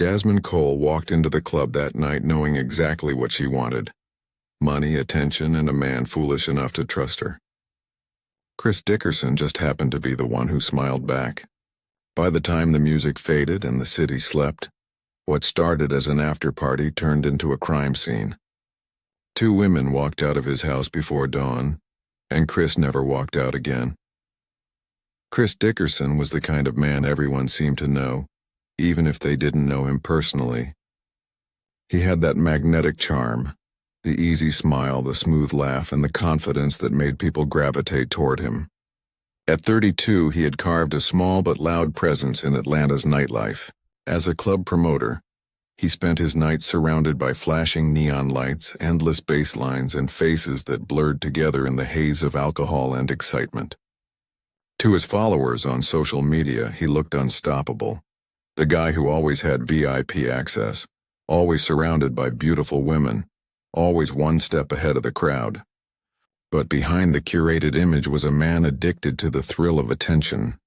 Jasmine Cole walked into the club that night knowing exactly what she wanted: money, attention, and a man foolish enough to trust her. Chris Dickerson just happened to be the one who smiled back. By the time the music faded and the city slept, what started as an after-party turned into a crime scene. 2 women walked out of his house before dawn, and Chris never walked out again. Chris Dickerson was the kind of man everyone seemed to know, even if they didn't know him personally. He had that magnetic charm, the easy smile, the smooth laugh, and the confidence that made people gravitate toward him. At 32, he had carved a small but loud presence in Atlanta's nightlife. As a club promoter, he spent his nights surrounded by flashing neon lights, endless bass lines, and faces that blurred together in the haze of alcohol and excitement. To his followers on social media, he looked unstoppable. The guy who always had VIP access, always surrounded by beautiful women, always one step ahead of the crowd. But behind the curated image was a man addicted to the thrill of attention.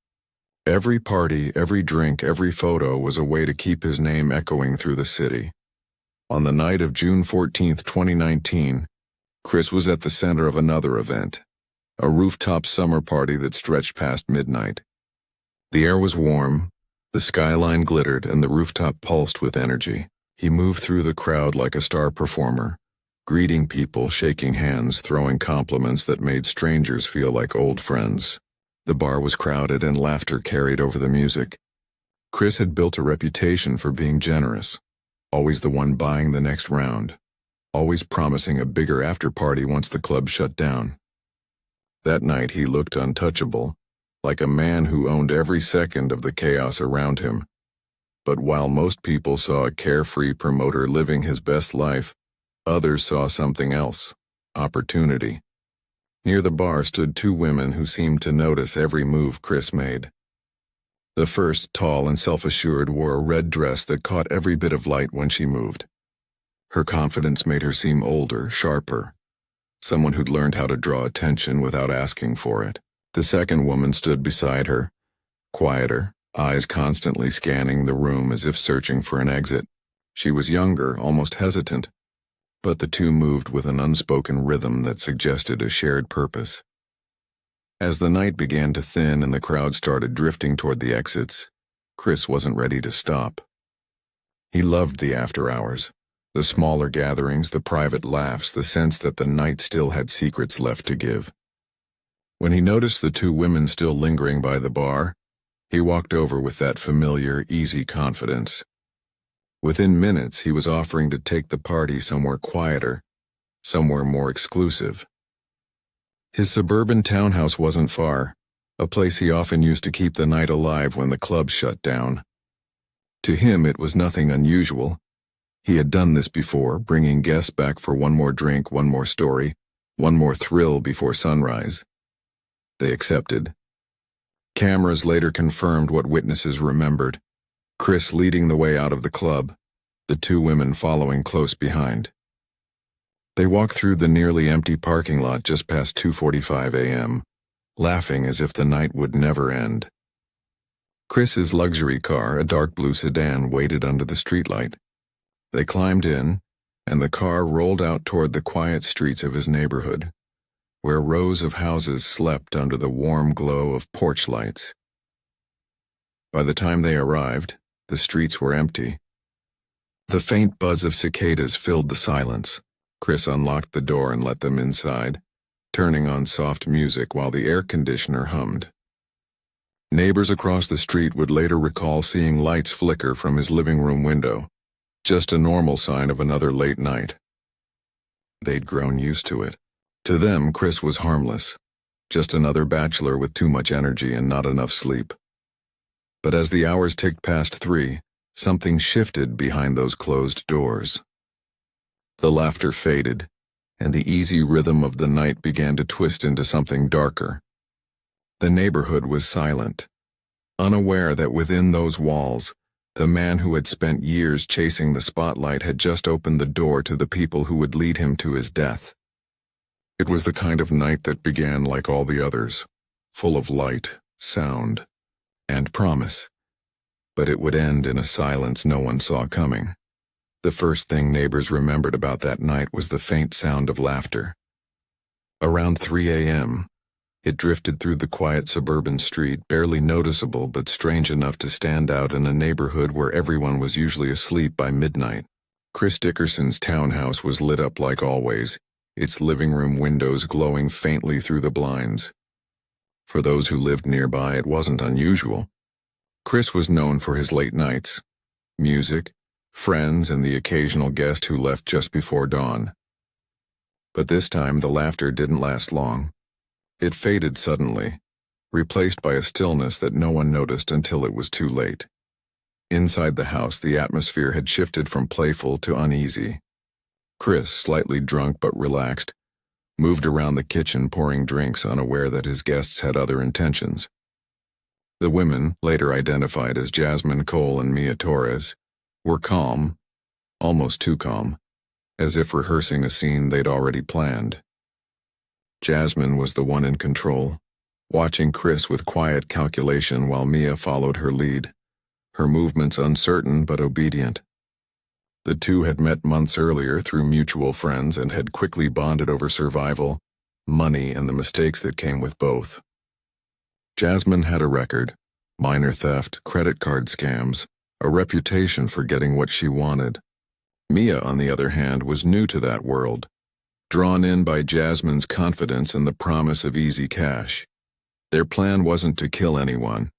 Every party, every drink, every photo was a way to keep his name echoing through the city. On the night of June 14, 2019, Chris was at the center of another event, a rooftop summer party that stretched past midnight. The air was warm, the skyline glittered, and the rooftop pulsed with energy. He moved through the crowd like a star performer, greeting people, shaking hands, throwing compliments that made strangers feel like old friends. The bar was crowded and laughter carried over the music. Chris had built a reputation for being generous, always the one buying the next round, always promising a bigger after-party once the club shut down. That night he looked untouchable, like a man who owned every second of the chaos around him. But while most people saw a carefree promoter living his best life, others saw something else: opportunity. Near the bar stood 2 women who seemed to notice every move Chris made. The first, tall and self-assured, wore a red dress that caught every bit of light when she moved. Her confidence made her seem older, sharper, someone who'd learned how to draw attention without asking for it. The second woman stood beside her, quieter, eyes constantly scanning the room as if searching for an exit. She was younger, almost hesitant, but the 2 moved with an unspoken rhythm that suggested a shared purpose. As the night began to thin and the crowd started drifting toward the exits, Chris wasn't ready to stop. He loved the after hours, the smaller gatherings, the private laughs, the sense that the night still had secrets left to give. When he noticed the 2 women still lingering by the bar, he walked over with that familiar, easy confidence. Within minutes, he was offering to take the party somewhere quieter, somewhere more exclusive. His suburban townhouse wasn't far, a place he often used to keep the night alive when the club shut down. To him, it was nothing unusual. He had done this before, bringing guests back for one more drink, one more story, one more thrill before sunrise. They accepted. Cameras later confirmed what witnesses remembered: Chris leading the way out of the club, the 2 women following close behind. They walked through the nearly empty parking lot just past 2:45 a.m., laughing as if the night would never end. Chris's luxury car, a dark blue sedan, waited under the streetlight. They climbed in, and the car rolled out toward the quiet streets of his neighborhood, where rows of houses slept under the warm glow of porch lights. By the time they arrived, the streets were empty. The faint buzz of cicadas filled the silence. Chris unlocked the door and let them inside, turning on soft music while the air conditioner hummed. Neighbors across the street would later recall seeing lights flicker from his living room window, just a normal sign of another late night. They'd grown used to it. To them, Chris was harmless, just another bachelor with too much energy and not enough sleep. But as the hours ticked past 3, something shifted behind those closed doors. The laughter faded, and the easy rhythm of the night began to twist into something darker. The neighborhood was silent, unaware that within those walls, the man who had spent years chasing the spotlight had just opened the door to the people who would lead him to his death. It was the kind of night that began like all the others, full of light, sound, and promise. but it would end in a silence no one saw coming. The first thing neighbors remembered about that night was the faint sound of laughter. Around 3 a.m., it drifted through the quiet suburban street, barely noticeable but strange enough to stand out in a neighborhood where everyone was usually asleep by midnight. Chris Dickerson's townhouse was lit up like always, its living room windows glowing faintly through the blinds. For those who lived nearby, it wasn't unusual. Chris was known for his late nights, music, friends, and the occasional guest who left just before dawn. But this time the laughter didn't last long. It faded suddenly, replaced by a stillness that no one noticed until it was too late. Inside the house, the atmosphere had shifted from playful to uneasy. Chris, slightly drunk but relaxed, moved around the kitchen pouring drinks, unaware that his guests had other intentions. The women, later identified as Jasmine Cole and Mia Torres, were calm, almost too calm, as if rehearsing a scene they'd already planned. Jasmine was the one in control, watching Chris with quiet calculation while Mia followed her lead, her movements uncertain but obedient. The two had met months earlier through mutual friends and had quickly bonded over survival, money, and the mistakes that came with both. Jasmine had a record: minor theft, credit card scams, a reputation for getting what she wanted. Mia, on the other hand, was new to that world, drawn in by Jasmine's confidence and the promise of easy cash. Their plan wasn't to kill anyone.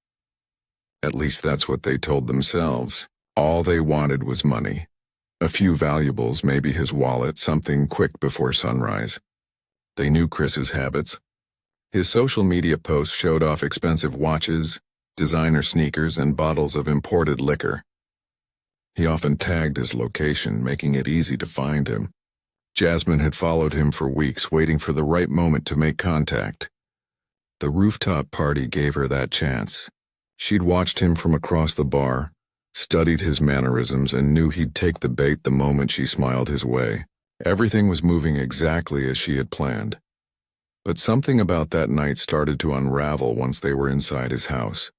At least that's what they told themselves. All they wanted was money. A few valuables, maybe his wallet, something quick before sunrise. They knew Chris's habits. His social media posts showed off expensive watches, designer sneakers, and bottles of imported liquor. He often tagged his location, making it easy to find him. Jasmine had followed him for weeks, waiting for the right moment to make contact. The rooftop party gave her that chance. She'd watched him from across the bar, studied his mannerisms, and knew he'd take the bait the moment she smiled his way. Everything was moving exactly as she had planned. But something about that night started to unravel once they were inside his house.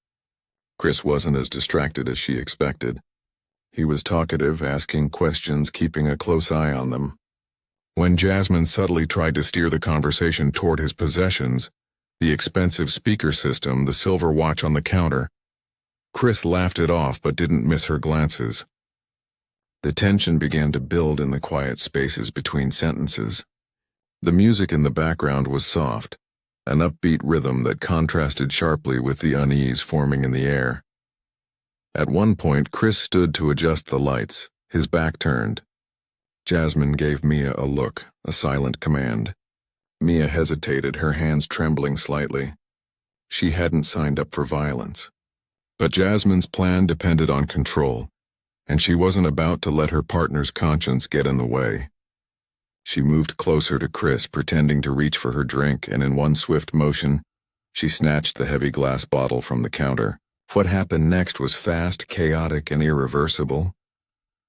Chris wasn't as distracted as she expected. He was talkative, asking questions, keeping a close eye on them. When Jasmine subtly tried to steer the conversation toward his possessions, the expensive speaker system, the silver watch on the counter, Chris laughed it off but didn't miss her glances. The tension began to build in the quiet spaces between sentences. The music in the background was soft, an upbeat rhythm that contrasted sharply with the unease forming in the air. At one point, Chris stood to adjust the lights, his back turned. Jasmine gave Mia a look, a silent command. Mia hesitated, her hands trembling slightly. She hadn't signed up for violence. But Jasmine's plan depended on control, and she wasn't about to let her partner's conscience get in the way. She moved closer to Chris, pretending to reach for her drink, and in one swift motion, she snatched the heavy glass bottle from the counter. What happened next was fast, chaotic, and irreversible.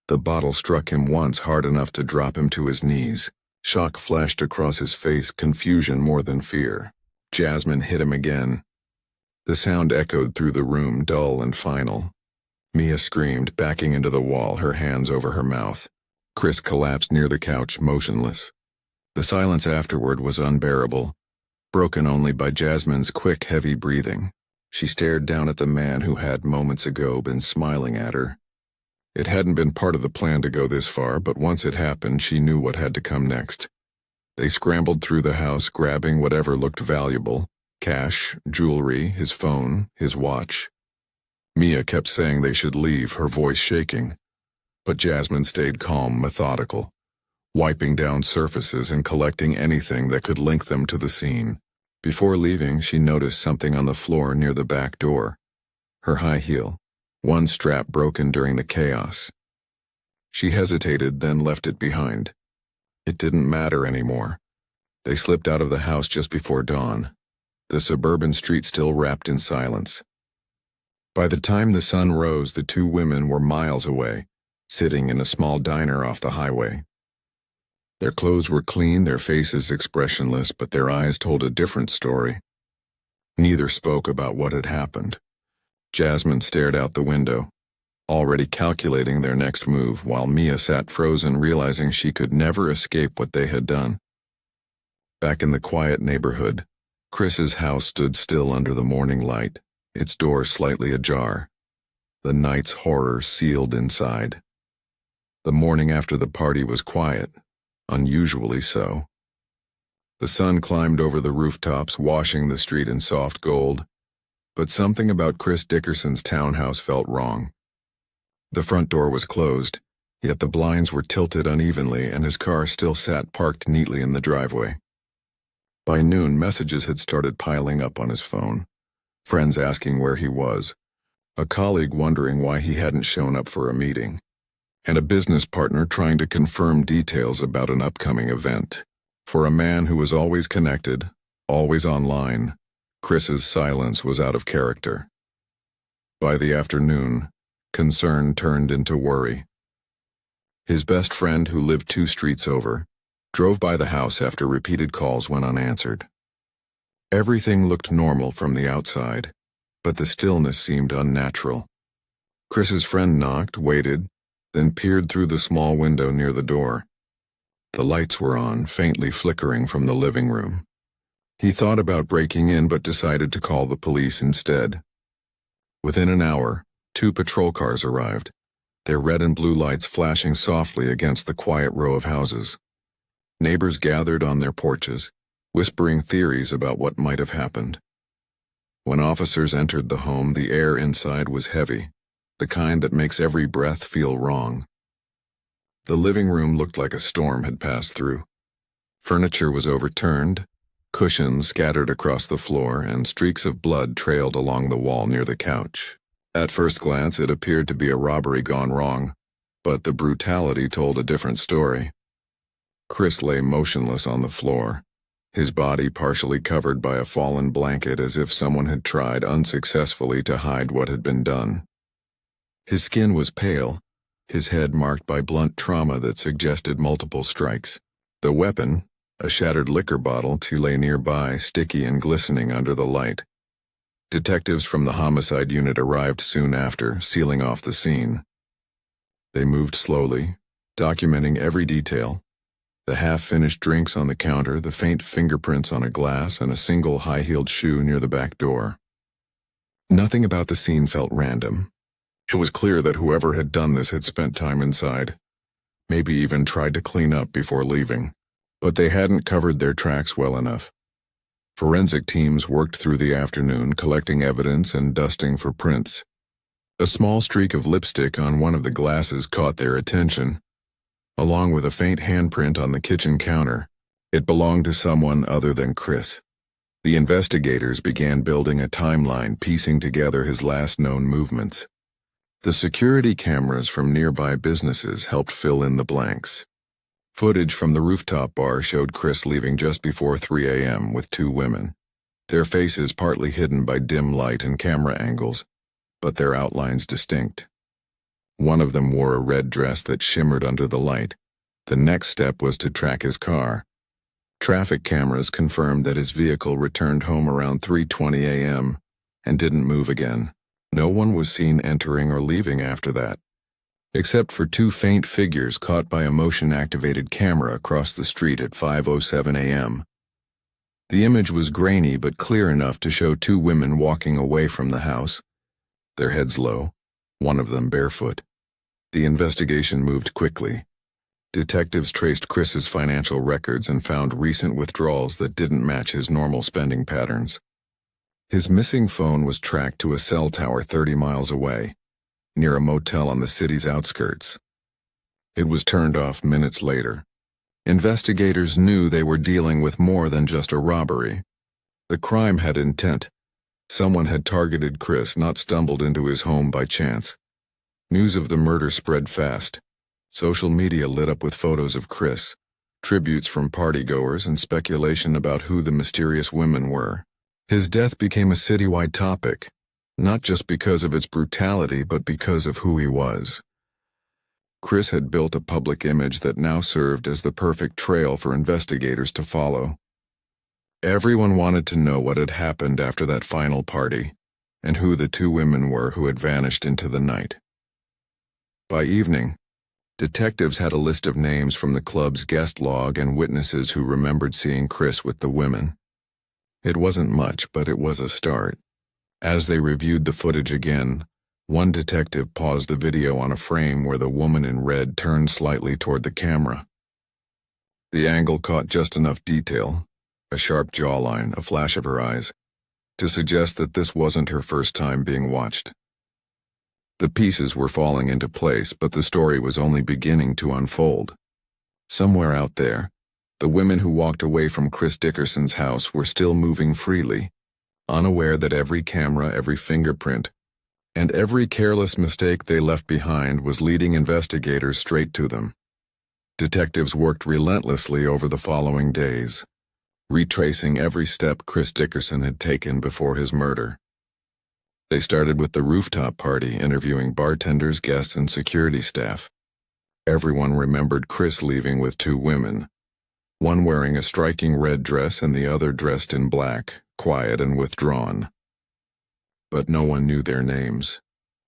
The bottle struck him once, hard enough to drop him to his knees. Shock flashed across his face, confusion more than fear. Jasmine hit him again. The sound echoed through the room, dull and final. Mia screamed, backing into the wall, her hands over her mouth. Chris collapsed near the couch, motionless. The silence afterward was unbearable, broken only by Jasmine's quick, heavy breathing. She stared down at the man who had moments ago been smiling at her. It hadn't been part of the plan to go this far, but once it happened, she knew what had to come next. They scrambled through the house, grabbing whatever looked valuable: cash, jewelry, his phone, his watch. Mia kept saying they should leave, her voice shaking. But Jasmine stayed calm, methodical, wiping down surfaces and collecting anything that could link them to the scene. Before leaving, she noticed something on the floor near the back door. Her high heel, one strap broken during the chaos. She hesitated, then left it behind. It didn't matter anymore. They slipped out of the house just before dawn, the suburban street still wrapped in silence. By the time the sun rose, the two women were miles away, sitting in a small diner off the highway. Their clothes were clean, their faces expressionless, but their eyes told a different story. Neither spoke about what had happened. Jasmine stared out the window, already calculating their next move, while Mia sat frozen, realizing she could never escape what they had done. Back in the quiet neighborhood, Chris's house stood still under the morning light, its door slightly ajar, the night's horror sealed inside. The morning after the party was quiet, unusually so. The sun climbed over the rooftops, washing the street in soft gold, but something about Chris Dickerson's townhouse felt wrong. The front door was closed, yet the blinds were tilted unevenly and his car still sat parked neatly in the driveway. By noon, messages had started piling up on his phone. Friends asking where he was, a colleague wondering why he hadn't shown up for a meeting, and a business partner trying to confirm details about an upcoming event. For a man who was always connected, always online, Chris's silence was out of character. By the afternoon, concern turned into worry. His best friend, who lived 2 streets over, drove by the house after repeated calls went unanswered. Everything looked normal from the outside, but the stillness seemed unnatural. Chris's friend knocked, waited, then peered through the small window near the door. The lights were on, faintly flickering from the living room. He thought about breaking in but decided to call the police instead. Within an hour, 2 patrol cars arrived, their red and blue lights flashing softly against the quiet row of houses. Neighbors gathered on their porches, whispering theories about what might have happened. When officers entered the home, the air inside was heavy, the kind that makes every breath feel wrong. The living room looked like a storm had passed through. Furniture was overturned, cushions scattered across the floor, and streaks of blood trailed along the wall near the couch. At first glance, it appeared to be a robbery gone wrong, but the brutality told a different story. Chris lay motionless on the floor, his body partially covered by a fallen blanket, as if someone had tried unsuccessfully to hide what had been done. His skin was pale, his head marked by blunt trauma that suggested multiple strikes. The weapon, a shattered liquor bottle, lay nearby, sticky and glistening under the light. Detectives from the homicide unit arrived soon after, sealing off the scene. They moved slowly, documenting every detail. The half-finished drinks on the counter, the faint fingerprints on a glass, and a single high-heeled shoe near the back door. Nothing about the scene felt random. It was clear that whoever had done this had spent time inside, maybe even tried to clean up before leaving. But they hadn't covered their tracks well enough. Forensic teams worked through the afternoon, collecting evidence and dusting for prints. A small streak of lipstick on one of the glasses caught their attention, along with a faint handprint on the kitchen counter. It belonged to someone other than Chris. The investigators began building a timeline, piecing together his last known movements. The security cameras from nearby businesses helped fill in the blanks. Footage from the rooftop bar showed Chris leaving just before 3 a.m. with 2 women, their faces partly hidden by dim light and camera angles, but their outlines distinct. One of them wore a red dress that shimmered under the light. The next step was to track his car. Traffic cameras confirmed that his vehicle returned home around 3:20 a.m. and didn't move again. No one was seen entering or leaving after that, except for 2 faint figures caught by a motion-activated camera across the street at 5:07 a.m. The image was grainy but clear enough to show 2 women walking away from the house, their heads low, one of them barefoot. The investigation moved quickly. Detectives traced Chris's financial records and found recent withdrawals that didn't match his normal spending patterns. His missing phone was tracked to a cell tower 30 miles away, near a motel on the city's outskirts. It was turned off minutes later. Investigators knew they were dealing with more than just a robbery. The crime had intent. Someone had targeted Chris, not stumbled into his home by chance. News of the murder spread fast. Social media lit up with photos of Chris, tributes from partygoers, and speculation about who the mysterious women were. His death became a citywide topic, not just because of its brutality, but because of who he was. Chris had built a public image that now served as the perfect trail for investigators to follow. Everyone wanted to know what had happened after that final party, and who the 2 women were who had vanished into the night. By evening, detectives had a list of names from the club's guest log and witnesses who remembered seeing Chris with the women. It wasn't much, but it was a start. As they reviewed the footage again, one detective paused the video on a frame where the woman in red turned slightly toward the camera. The angle caught just enough detail, a sharp jawline, a flash of her eyes, to suggest that this wasn't her first time being watched. The pieces were falling into place, but the story was only beginning to unfold. Somewhere out there, the women who walked away from Chris Dickerson's house were still moving freely, unaware that every camera, every fingerprint, and every careless mistake they left behind was leading investigators straight to them. Detectives worked relentlessly over the following days, retracing every step Chris Dickerson had taken before his murder. They started with the rooftop party, interviewing bartenders, guests, and security staff. Everyone remembered Chris leaving with two women, one wearing a striking red dress and the other dressed in black, quiet and withdrawn. But no one knew their names.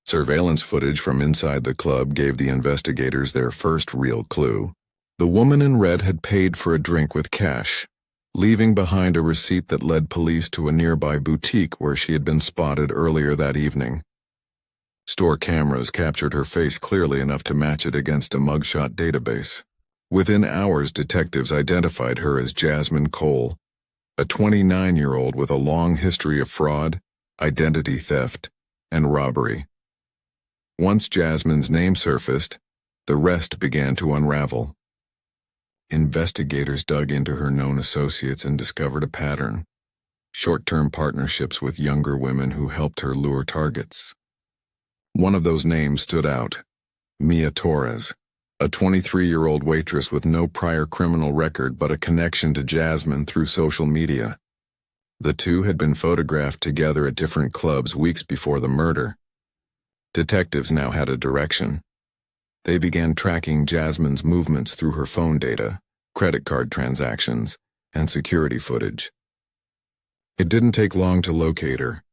Surveillance footage from inside the club gave the investigators their first real clue. The woman in red had paid for a drink with cash, leaving behind a receipt that led police to a nearby boutique where she had been spotted earlier that evening. Store cameras captured her face clearly enough to match it against a mugshot database. Within hours, detectives identified her as Jasmine Cole, a 29-year-old with a long history of fraud, identity theft, and robbery. Once Jasmine's name surfaced, the rest began to unravel. Investigators dug into her known associates and discovered a pattern: short-term partnerships with younger women who helped her lure targets. One of those names stood out: Mia Torres, a 23-year-old waitress with no prior criminal record but a connection to Jasmine through social media. The two had been photographed together at different clubs weeks before the murder. Detectives now had a direction. They began tracking Jasmine's movements through her phone data, credit card transactions, and security footage. It didn't take long to locate her.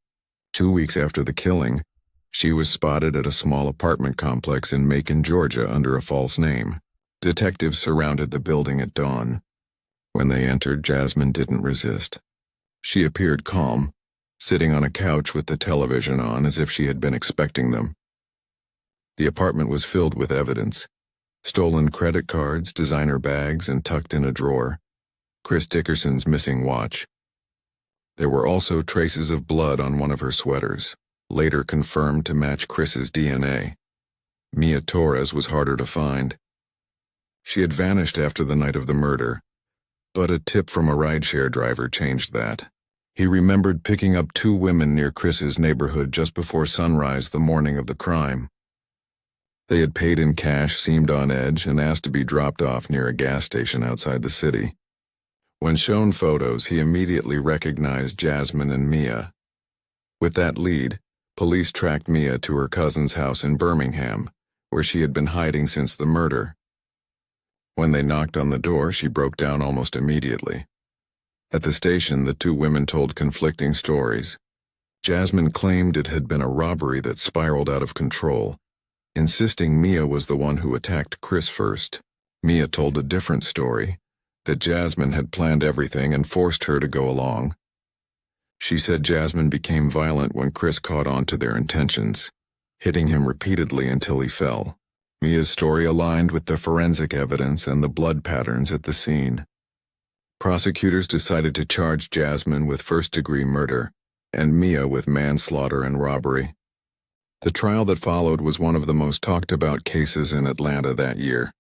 2 weeks after the killing, she was spotted at a small apartment complex in Macon, Georgia, under a false name. Detectives surrounded the building at dawn. When they entered, Jasmine didn't resist. She appeared calm, sitting on a couch with the television on as if she had been expecting them. The apartment was filled with evidence: stolen credit cards, designer bags, and tucked in a drawer, Chris Dickerson's missing watch. There were also traces of blood on one of her sweaters, later confirmed to match Chris's DNA. Mia Torres was harder to find. She had vanished after the night of the murder, but a tip from a rideshare driver changed that. He remembered picking up two women near Chris's neighborhood just before sunrise the morning of the crime. They had paid in cash, seemed on edge, and asked to be dropped off near a gas station outside the city. When shown photos, he immediately recognized Jasmine and Mia. With that lead, police tracked Mia to her cousin's house in Birmingham, where she had been hiding since the murder. When they knocked on the door, she broke down almost immediately. At the station, the two women told conflicting stories. Jasmine claimed it had been a robbery that spiraled out of control, insisting Mia was the one who attacked Chris first. Mia told a different story, that Jasmine had planned everything and forced her to go along. She said Jasmine became violent when Chris caught on to their intentions, hitting him repeatedly until he fell. Mia's story aligned with the forensic evidence and the blood patterns at the scene. Prosecutors decided to charge Jasmine with first-degree murder and Mia with manslaughter and robbery. The trial that followed was one of the most talked-about cases in Atlanta that year.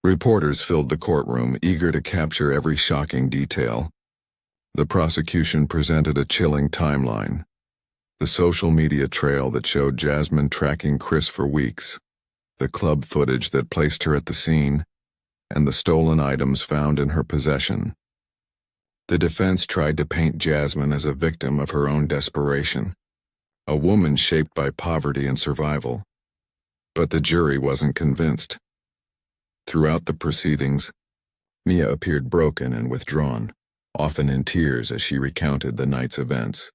Reporters filled the courtroom, eager to capture every shocking detail. The prosecution presented a chilling timeline: the social media trail that showed Jasmine tracking Chris for weeks, the club footage that placed her at the scene, and the stolen items found in her possession. The defense tried to paint Jasmine as a victim of her own desperation, a woman shaped by poverty and survival. But the jury wasn't convinced. Throughout the proceedings, Mia appeared broken and withdrawn, often in tears as she recounted the night's events.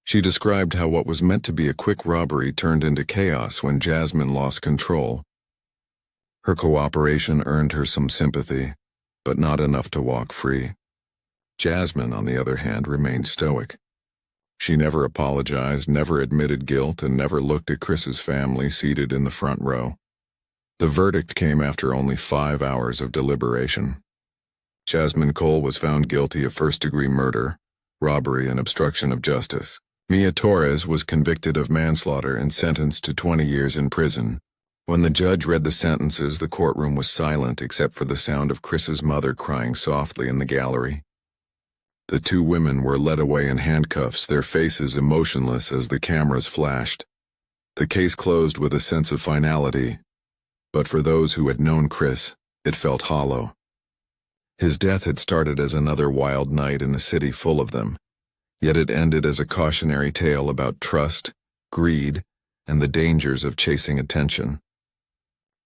She described how what was meant to be a quick robbery turned into chaos when Jasmine lost control. Her cooperation earned her some sympathy, but not enough to walk free. Jasmine, on the other hand, remained stoic. She never apologized, never admitted guilt, and never looked at Chris's family seated in the front row. The verdict came after only 5 hours of deliberation. Jasmine Cole was found guilty of first-degree murder, robbery, and obstruction of justice. Mia Torres was convicted of manslaughter and sentenced to 20 years in prison. When the judge read the sentences, the courtroom was silent except for the sound of Chris's mother crying softly in the gallery. The two women were led away in handcuffs, their faces emotionless as the cameras flashed. The case closed with a sense of finality, but for those who had known Chris, it felt hollow. His death had started as another wild night in a city full of them, yet it ended as a cautionary tale about trust, greed, and the dangers of chasing attention.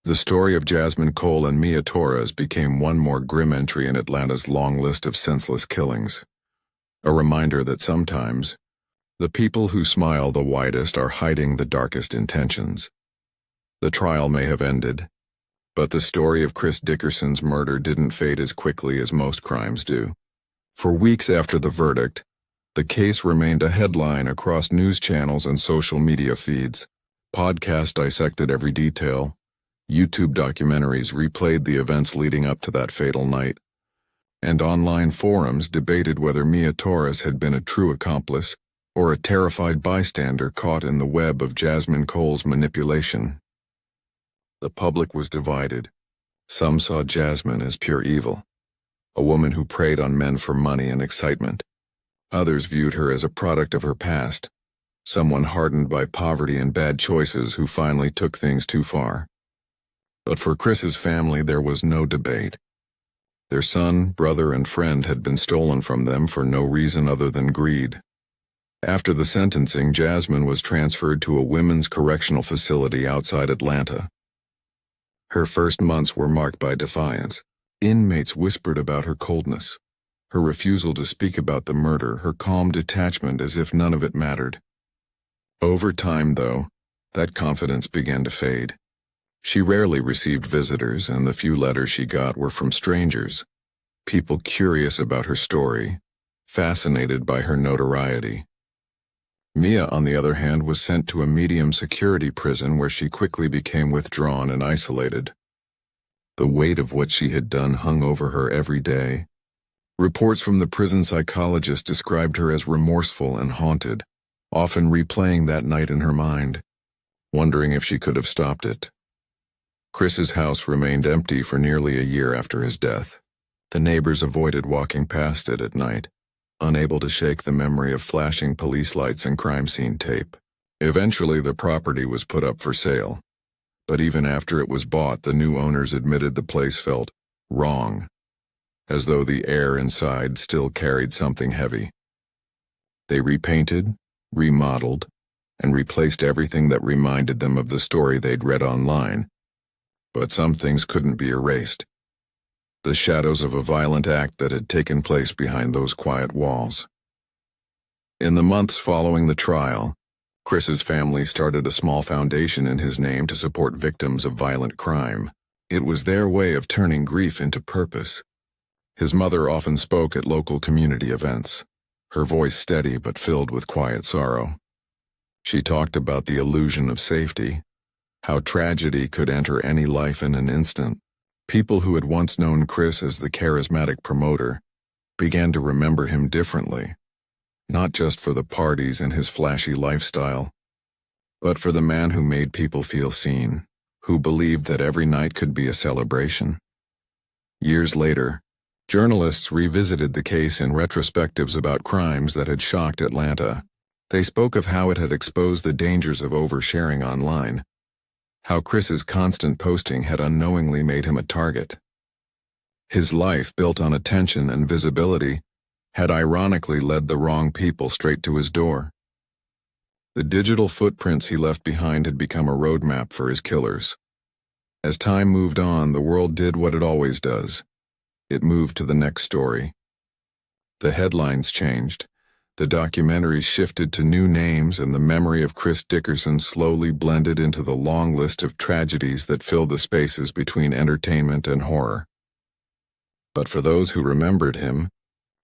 The story of Jasmine Cole and Mia Torres became one more grim entry in Atlanta's long list of senseless killings. A reminder that sometimes, the people who smile the widest are hiding the darkest intentions. The trial may have ended, but the story of Chris Dickerson's murder didn't fade as quickly as most crimes do. For weeks after the verdict, the case remained a headline across news channels and social media feeds. Podcasts dissected every detail. YouTube documentaries replayed the events leading up to that fatal night. And online forums debated whether Mia Torres had been a true accomplice or a terrified bystander caught in the web of Jasmine Cole's manipulation. The public was divided. Some saw Jasmine as pure evil, a woman who preyed on men for money and excitement. Others viewed her as a product of her past, someone hardened by poverty and bad choices who finally took things too far. But for Chris's family, there was no debate. Their son, brother, and friend had been stolen from them for no reason other than greed. After the sentencing, Jasmine was transferred to a women's correctional facility outside Atlanta. Her first months were marked by defiance. Inmates whispered about her coldness, her refusal to speak about the murder, her calm detachment as if none of it mattered. Over time, though, that confidence began to fade. She rarely received visitors, and the few letters she got were from strangers, people curious about her story, fascinated by her notoriety. Mia, on the other hand, was sent to a medium-security prison where she quickly became withdrawn and isolated. The weight of what she had done hung over her every day. Reports from the prison psychologist described her as remorseful and haunted, often replaying that night in her mind, wondering if she could have stopped it. Chris's house remained empty for nearly a year after his death. The neighbors avoided walking past it at night, unable to shake the memory of flashing police lights and crime scene tape. Eventually, the property was put up for sale. But even after it was bought, the new owners admitted the place felt wrong, as though the air inside still carried something heavy. They repainted, remodeled, and replaced everything that reminded them of the story they'd read online. But some things couldn't be erased. The shadows of a violent act that had taken place behind those quiet walls. In the months following the trial, Chris's family started a small foundation in his name to support victims of violent crime. It was their way of turning grief into purpose. His mother often spoke at local community events, her voice steady but filled with quiet sorrow. She talked about the illusion of safety, how tragedy could enter any life in an instant. People who had once known Chris as the charismatic promoter began to remember him differently, not just for the parties and his flashy lifestyle, but for the man who made people feel seen, who believed that every night could be a celebration. Years later, journalists revisited the case in retrospectives about crimes that had shocked Atlanta. They spoke of how it had exposed the dangers of oversharing online, how Chris's constant posting had unknowingly made him a target. His life, built on attention and visibility, had ironically led the wrong people straight to his door. The digital footprints he left behind had become a roadmap for his killers. As time moved on, the world did what it always does. It moved to the next story. The headlines changed, The documentary shifted to new names, and the memory of Chris Dickerson slowly blended into the long list of tragedies that filled the spaces between entertainment and horror. But for those who remembered him,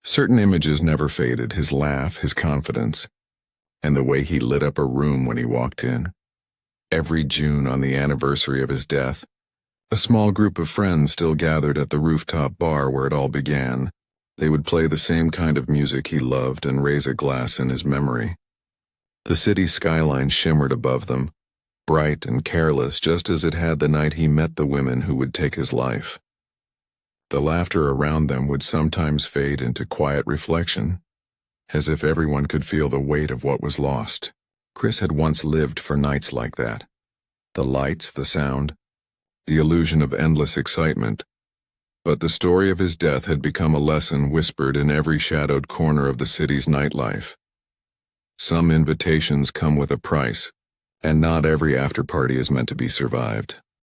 certain images never faded: his laugh, his confidence, and the way he lit up a room when he walked in. Every June, on the anniversary of his death, a small group of friends still gathered at the rooftop bar where it all began. They would play the same kind of music he loved and raise a glass in his memory. The city skyline shimmered above them, bright and careless, just as it had the night he met the women who would take his life. The laughter around them would sometimes fade into quiet reflection, as if everyone could feel the weight of what was lost. Chris had once lived for nights like that. The lights, the sound, the illusion of endless excitement. But the story of his death had become a lesson whispered in every shadowed corner of the city's nightlife. Some invitations come with a price, and not every after-party is meant to be survived.